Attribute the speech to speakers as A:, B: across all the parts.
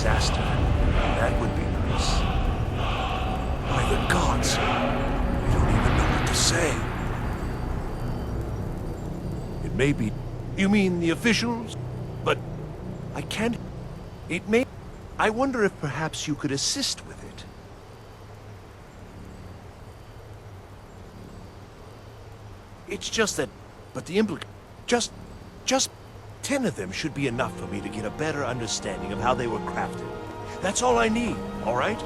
A: disaster. That would be nice. By the gods, I don't even know what to say. It may be... You mean the officials? But I can't... It may... I wonder if perhaps you could assist with it. It's just that... But the Just 10 of them should be enough for me to get a better understanding of how they were crafted. That's all I need, all right?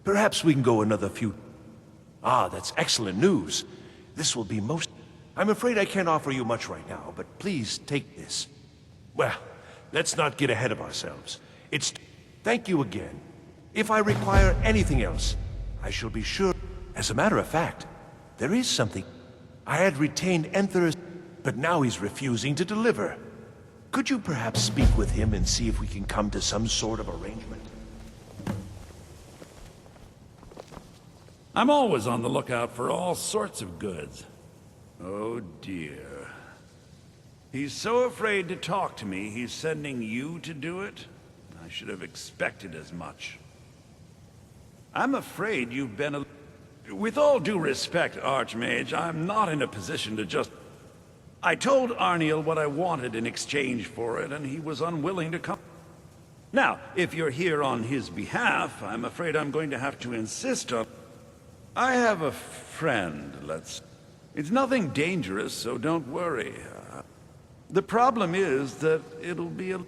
A: Perhaps we can go another few... Ah, that's excellent news. This will be most... I'm afraid I can't offer you much right now, but please take this. Well, let's not get ahead of ourselves. Thank you again. If I require anything else, I shall be sure... As a matter of fact, there is something... I had retained Enther's, but now he's refusing to deliver. Could you perhaps speak with him and see if we can come to some sort of arrangement?
B: I'm always on the lookout for all sorts of goods. Oh dear. He's so afraid to talk to me, he's sending you to do it? I should have expected as much. I'm afraid you've been a... With all due respect, Archmage, I'm not in a position to just... I told Arniel what I wanted in exchange for it, and he was unwilling to come. Now, if you're here on his behalf, I'm afraid I'm going to have to insist on... I have a friend, It's nothing dangerous, so don't worry. The problem is that it'll be a...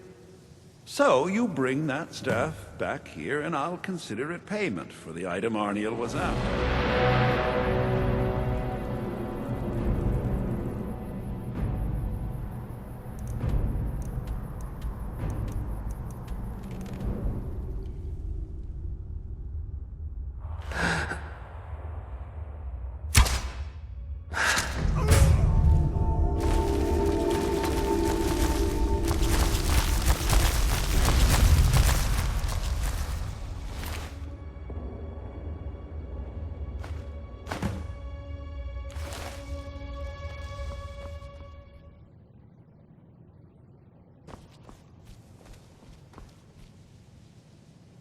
B: So, you bring that staff back here, and I'll consider it payment for the item Arniel was after.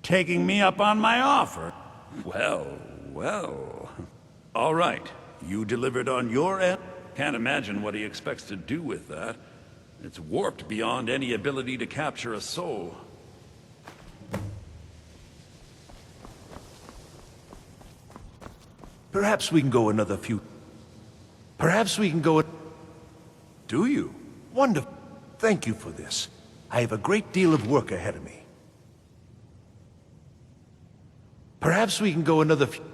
B: Taking me up on my offer? Well, well. All right, you delivered on your end. Can't imagine what he expects to do with that. It's warped beyond any ability to capture a soul.
A: Perhaps we can go another few... Perhaps we can go... Do you? Wonderful. Thank you for this. I have a great deal of work ahead of me. Perhaps we can go another few...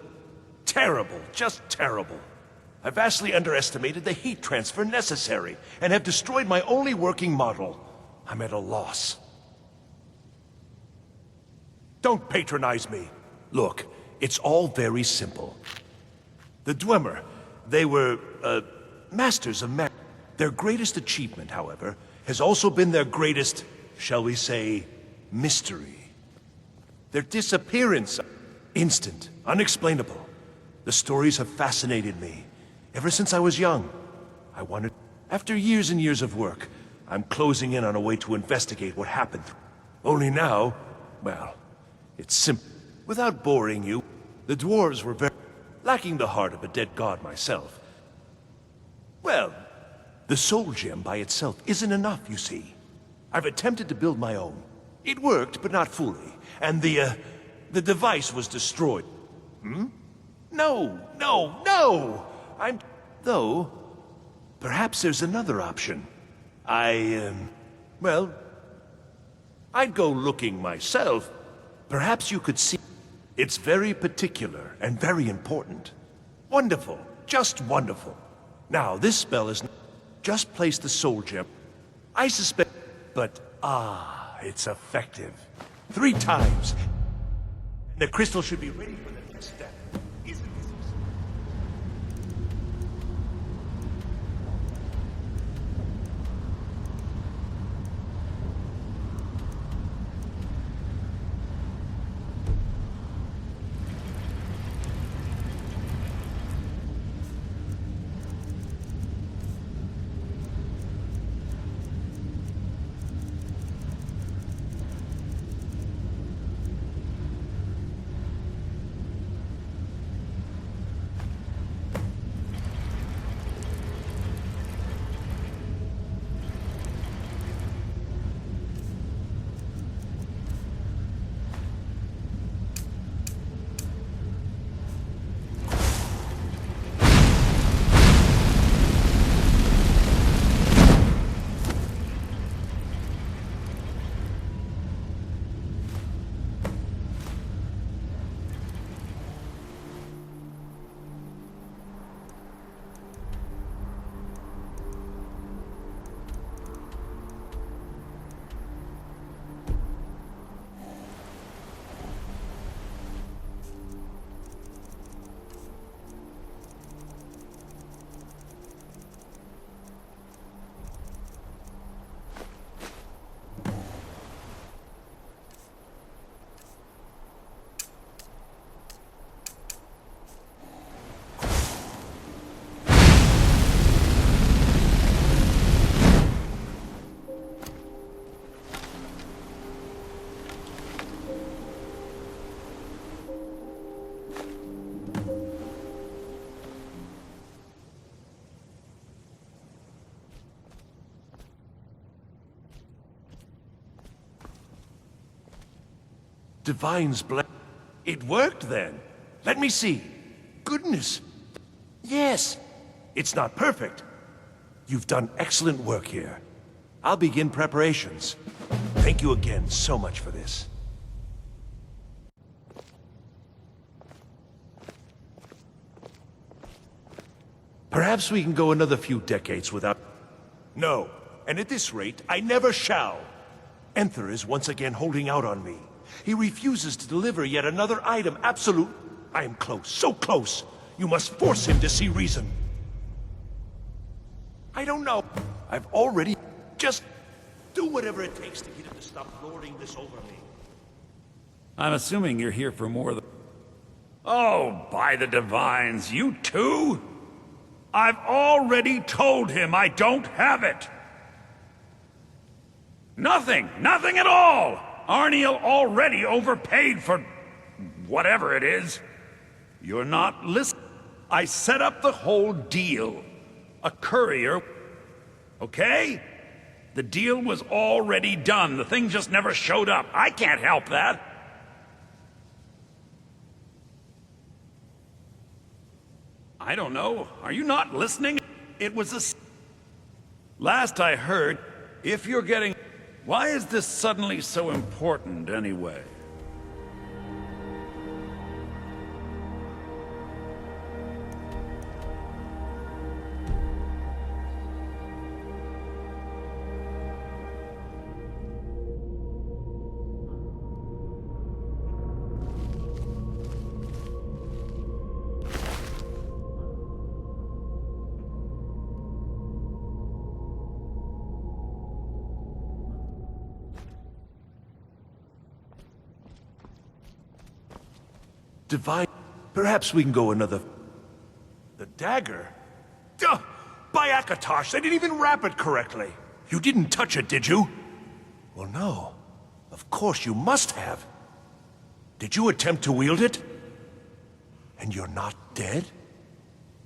A: Terrible, just terrible. I vastly underestimated the heat transfer necessary, and have destroyed my only working model. I'm at a loss. Don't patronize me. Look, it's all very simple. The Dwemer, they were, masters of magic. Their greatest achievement, however, has also been their greatest, shall we say, mystery. Their disappearance... Instant, unexplainable. The stories have fascinated me. Ever since I was young, I wanted... After years and years of work, I'm closing in on a way to investigate what happened. Only now, well, it's simple. Without boring you, the dwarves were very... lacking the heart of a dead god myself. Well, the soul gem by itself isn't enough, you see. I've attempted to build my own. It worked, but not fully. And the device was destroyed. No! Though, perhaps there's another option. Well, I'd go looking myself. Perhaps you could see... It's very particular and very important. Wonderful. Just wonderful. Now, this spell is... Just place the soul gem. I suspect... But, it's effective. 3 times. The crystal should be ready for the next step. Isn't this... Divine's bless... It worked then. Let me see. Goodness. Yes. It's not perfect. You've done excellent work here. I'll begin preparations. Thank you again so much for this. Perhaps we can go another few decades without... No. And at this rate, I never shall. Enther is once again holding out on me. He refuses to deliver yet another item. Absolute. I am close, so close. You must force him to see reason. I don't know. I've already... Just do whatever it takes to get him to stop lording this over me.
B: I'm assuming you're here for more than... Oh, by the divines, you too? I've already told him I don't have it. Nothing at all! Arniel already overpaid for... whatever it is. You're not listening. I set up the whole deal. A courier... Okay? The deal was already done. The thing just never showed up. I can't help that. I don't know. Are you not listening? It was a... Last I heard, if you're getting... Why is this suddenly so important, anyway?
A: Divine... Perhaps we can go another... The dagger? Duh! By Akatosh, they didn't even wrap it correctly. You didn't touch it, did you? Well, no. Of course you must have. Did you attempt to wield it? And you're not dead?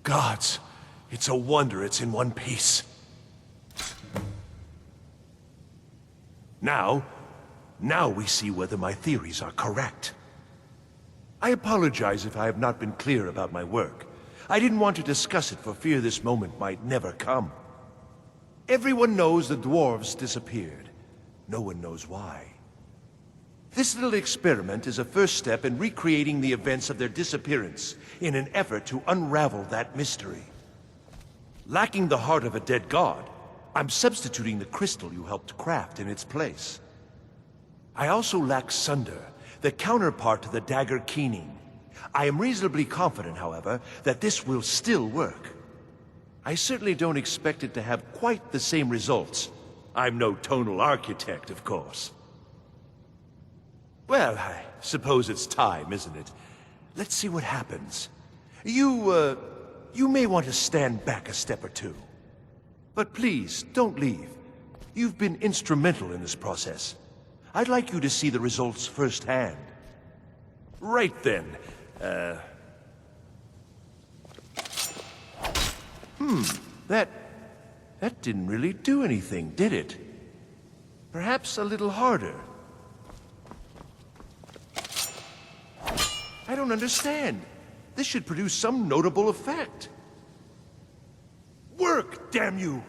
A: Gods, it's a wonder it's in one piece. Now we see whether my theories are correct. I apologize if I have not been clear about my work. I didn't want to discuss it for fear this moment might never come. Everyone knows the dwarves disappeared. No one knows why. This little experiment is a first step in recreating the events of their disappearance in an effort to unravel that mystery. Lacking the heart of a dead god, I'm substituting the crystal you helped craft in its place. I also lack Sunder, the counterpart to the Dagger keening. I am reasonably confident, however, that this will still work. I certainly don't expect it to have quite the same results. I'm no tonal architect, of course. Well, I suppose it's time, isn't it? Let's see what happens. You may want to stand back a step or two. But please, don't leave. You've been instrumental in this process. I'd like you to see the results firsthand. Right then. That didn't really do anything, did it? Perhaps a little harder. I don't understand. This should produce some notable effect. Work, damn you!